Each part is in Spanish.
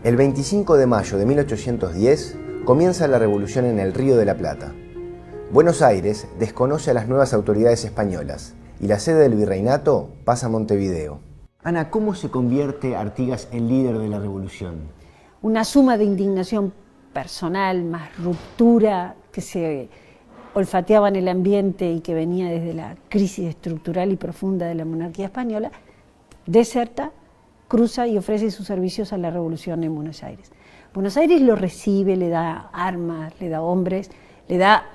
El 25 de mayo de 1810 comienza la revolución en el Río de la Plata. Buenos Aires desconoce a las nuevas autoridades españolas y la sede del virreinato pasa a Montevideo. Ana, ¿cómo se convierte Artigas en líder de la revolución? Una suma de indignación personal, más ruptura que se olfateaba en el ambiente y que venía desde la crisis estructural y profunda de la monarquía española, deserta, cruza y ofrece sus servicios a la revolución en Buenos Aires. Buenos Aires lo recibe, le da armas, le da hombres, le da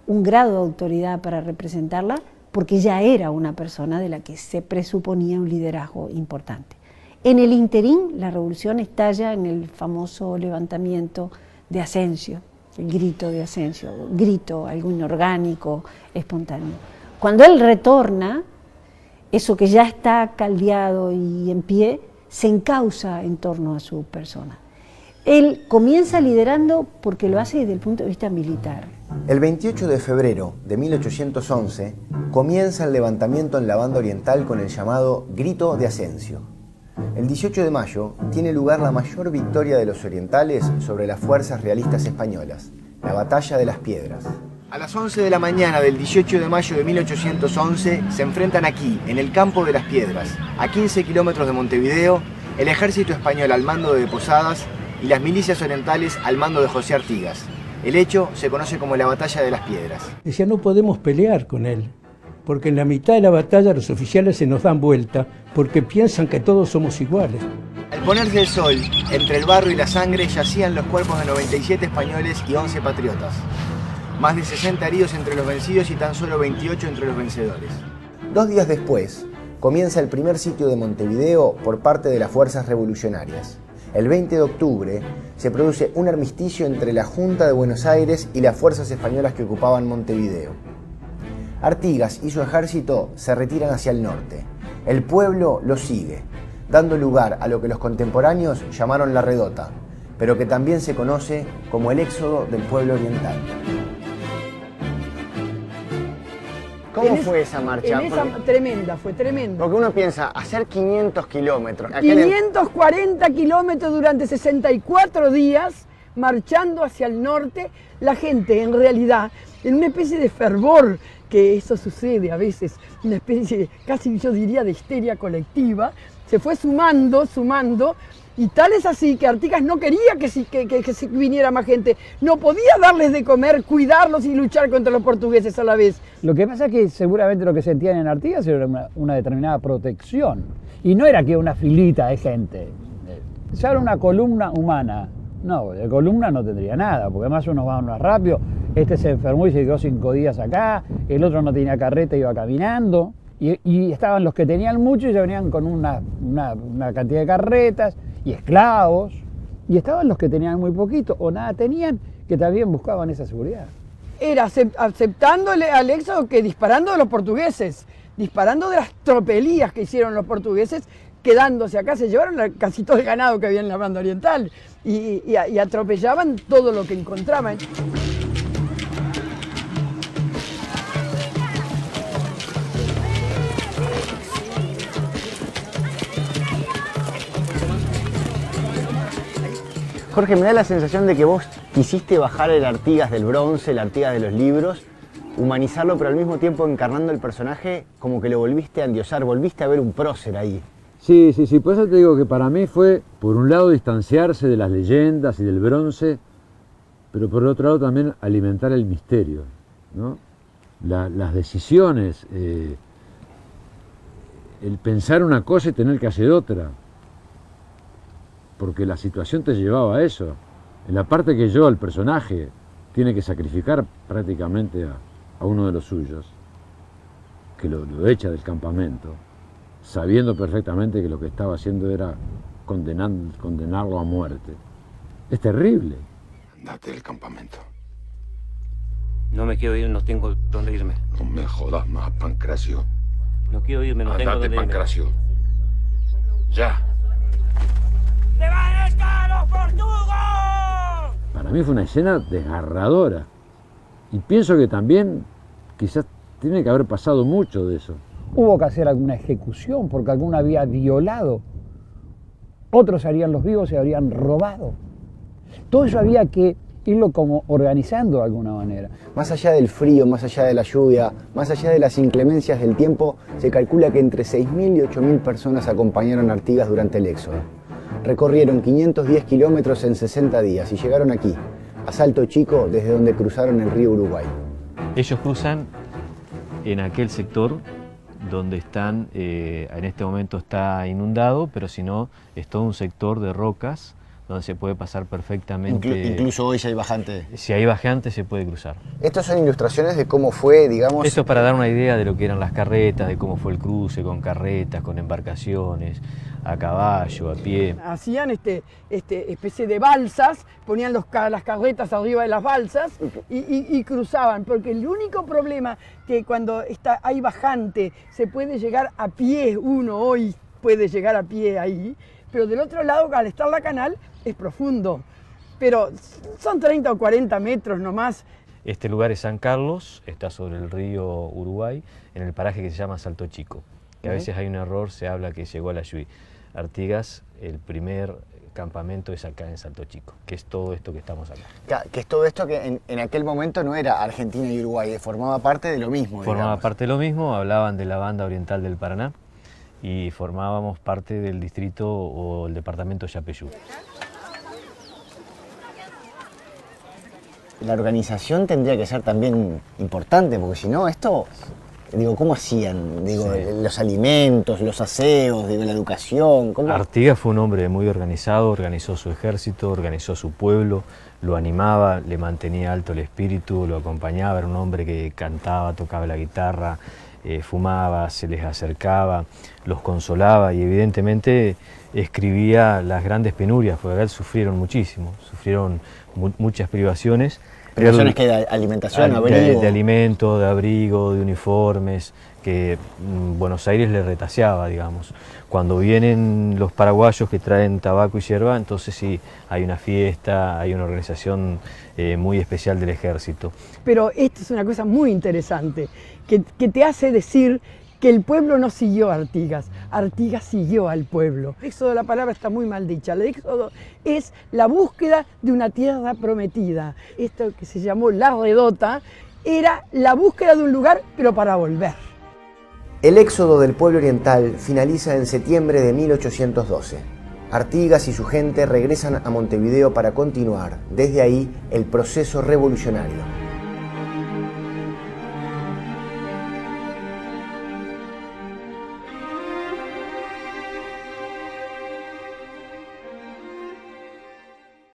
un grado de autoridad para representarla, porque ya era una persona de la que se presuponía un liderazgo importante. En el interín, la revolución estalla en el famoso levantamiento de Asensio, el grito de Asensio, grito, algo inorgánico, espontáneo. Cuando él retorna, eso que ya está caldeado y en pie, se encausa en torno a su persona. Él comienza liderando porque lo hace desde el punto de vista militar. El 28 de febrero de 1811 comienza el levantamiento en la banda oriental con el llamado Grito de Asensio. El 18 de mayo tiene lugar la mayor victoria de los orientales sobre las fuerzas realistas españolas, la Batalla de las Piedras. A las 11 de la mañana del 18 de mayo de 1811 se enfrentan aquí, en el Campo de las Piedras, a 15 kilómetros de Montevideo, el ejército español al mando de Posadas y las milicias orientales al mando de José Artigas. El hecho se conoce como la Batalla de las Piedras. Decía, no podemos pelear con él, porque en la mitad de la batalla los oficiales se nos dan vuelta, porque piensan que todos somos iguales. Al ponerse el sol, entre el barro y la sangre yacían los cuerpos de 97 españoles y 11 patriotas. Más de 60 heridos entre los vencidos y tan solo 28 entre los vencedores. 2 días después, comienza el primer sitio de Montevideo por parte de las fuerzas revolucionarias. El 20 de octubre se produce un armisticio entre la Junta de Buenos Aires y las fuerzas españolas que ocupaban Montevideo. Artigas y su ejército se retiran hacia el norte. El pueblo lo sigue, dando lugar a lo que los contemporáneos llamaron la Redota, pero que también se conoce como el éxodo del pueblo oriental. ¿Cómo fue esa marcha? Tremenda, fue tremenda. Porque uno piensa, hacer 500 kilómetros. 540 kilómetros durante 64 días, marchando hacia el norte. La gente, en realidad, en una especie de fervor, que eso sucede a veces, una especie, casi yo diría, de histeria colectiva, se fue sumando, y tal es así que Artigas no quería que viniera más gente, no podía darles de comer, cuidarlos y luchar contra los portugueses a la vez. Lo que pasa es que seguramente lo que sentían en Artigas era una determinada protección, y no era que una filita de gente, ya era una columna humana. No, de columna no tendría nada, porque además unos van más rápido, este se enfermó y se quedó 5 días acá, el otro no tenía carreta, iba caminando, y estaban los que tenían mucho y ya venían con una cantidad de carretas y esclavos, y estaban los que tenían muy poquito o nada tenían, que también buscaban esa seguridad. Era aceptando al éxodo, que disparando de los portugueses, disparando de las tropelías que hicieron los portugueses, quedándose acá, se llevaron casi todo el ganado que había en la banda oriental y atropellaban todo lo que encontraban. Jorge, me da la sensación de que vos quisiste bajar el Artigas del bronce, el Artigas de los libros, humanizarlo, pero al mismo tiempo encarnando el personaje como que lo volviste a endiosar, volviste a ver un prócer ahí. Sí, por eso te digo que para mí fue, por un lado, distanciarse de las leyendas y del bronce, pero por otro lado también alimentar el misterio, ¿no? Las decisiones, el pensar una cosa y tener que hacer otra, porque la situación te llevaba a eso. En la parte que el personaje, tiene que sacrificar prácticamente a uno de los suyos, que lo echa del campamento, sabiendo perfectamente que lo que estaba haciendo era condenarlo a muerte. Es terrible. Andate del campamento. No me quiero ir, no tengo dónde irme. No me jodas más, Pancracio. No quiero irme, no tengo dónde irme. Andate, Pancracio. Ya. ¡Se van a estar los portugos! Para mí fue una escena desgarradora. Y pienso que también quizás tiene que haber pasado mucho de eso. Hubo que hacer alguna ejecución porque alguno había violado otros harían los vivos y habrían robado. Todo eso había que irlo como organizando de alguna manera. Más allá del frío, más allá de la lluvia, más allá de las inclemencias del tiempo, se calcula que entre 6.000 y 8.000 personas acompañaron a Artigas durante el éxodo. Recorrieron 510 kilómetros en 60 días y llegaron aquí, a Salto Chico, desde donde cruzaron el río Uruguay. Ellos cruzan en aquel sector donde están, en este momento está inundado, pero si no, es todo un sector de rocas donde se puede pasar perfectamente. Incluso hoy ya hay bajante. Si hay bajante se puede cruzar. Estas son ilustraciones de cómo fue, digamos... Esto es para dar una idea de lo que eran las carretas, de cómo fue el cruce con carretas, con embarcaciones, a caballo, a pie. Hacían especie de balsas, ponían las carretas arriba de las balsas y cruzaban, porque el único problema que cuando hay bajante se puede llegar a pie, uno hoy puede llegar a pie ahí, pero del otro lado, al estar la canal, es profundo, pero son 30 o 40 metros nomás. Este lugar es San Carlos, está sobre el río Uruguay, en el paraje que se llama Salto Chico, que a veces hay un error, se habla que llegó a la Yui. Artigas, el primer campamento es acá en Salto Chico, que es todo esto que estamos acá. Que es todo esto que en aquel momento no era Argentina y Uruguay, formaba parte de lo mismo. Formaba parte de lo mismo, hablaban de la banda oriental del Paraná y formábamos parte del distrito o el departamento Yapeyú. La organización tendría que ser también importante, porque si no, esto... Digo, ¿cómo hacían? Digo, sí. Los alimentos, los aseos, digo, la educación. ¿Cómo? Artigas fue un hombre muy organizado, organizó su ejército, organizó su pueblo, lo animaba, le mantenía alto el espíritu, lo acompañaba, era un hombre que cantaba, tocaba la guitarra, fumaba, se les acercaba, los consolaba y evidentemente escribía las grandes penurias, porque acá sufrieron muchísimo, sufrieron muchas privaciones. Privaciones que de alimentación, abrigo. De alimento, de abrigo, de uniformes, que Buenos Aires le retaseaba, digamos. Cuando vienen los paraguayos que traen tabaco y hierba, entonces sí, hay una fiesta, hay una organización muy especial del ejército. Pero esto es una cosa muy interesante, que te hace decir que el pueblo no siguió a Artigas, Artigas siguió al pueblo. El éxodo, la palabra está muy mal dicha, el éxodo es la búsqueda de una tierra prometida. Esto que se llamó La Redota era la búsqueda de un lugar, pero para volver. El éxodo del pueblo oriental finaliza en septiembre de 1812. Artigas y su gente regresan a Montevideo para continuar, desde ahí, el proceso revolucionario.